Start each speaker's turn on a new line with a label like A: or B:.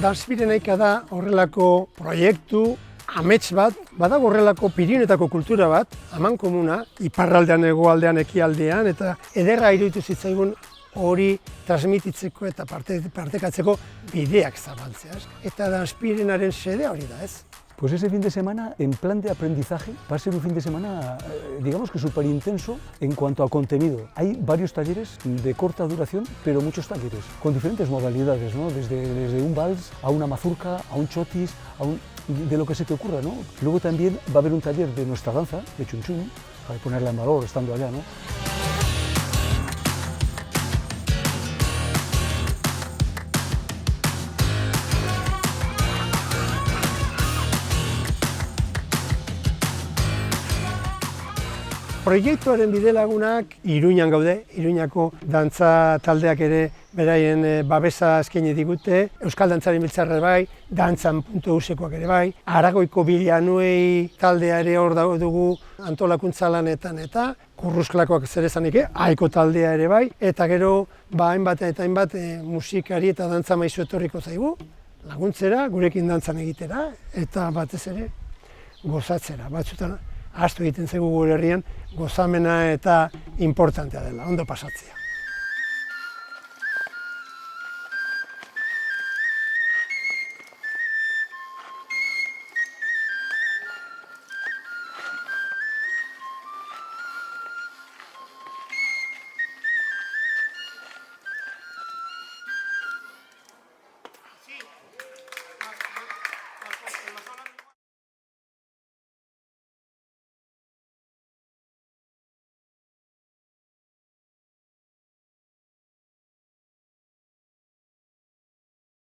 A: Danspirenaika da horrelako proiektu, amets bat, badago horrelako Pirinioetako kultura bat, amankomuna, iparraldean, hegoaldean, ekialdean, eta ederra iruditu zitzaigun hori transmititzeko eta partekatzeko bideak zabaltzea. Eta Danspirenaren xedea hori da, ez?
B: Pues ese fin de semana, en plan de aprendizaje, va a ser un fin de semana, digamos que súper intenso en cuanto a contenido. Hay varios talleres de corta duración, pero muchos talleres, con diferentes modalidades, ¿no? Desde un vals a una mazurca, a un chotis, de lo que se te ocurra, ¿no? Luego también va a haber un taller de nuestra danza, de chun chun, para ponerla en valor estando allá, ¿no?
A: Proiektuaren bidelagunak Iruñan gaude, Iruñako dantza taldeak ere beraien babesa eskaini digute, Euskal Dantzaren Biltzarra bai, dantzan.eusekoak ere bai, Aragoiko Bilanuei taldea ere hor dugu antolakuntza lanetan eta Kurrusklakoak zer esanik, Aiko taldea ere bai, eta gero hainbat eta hainbat musikari eta dantza maisu etorriko zaigu, laguntzera, gurekin dantzan egitera, eta batez ere gozatzera, batzutan ahaztu egiten zaigu gure herrian, gozamena eta importantea dela, ondo pasatzea.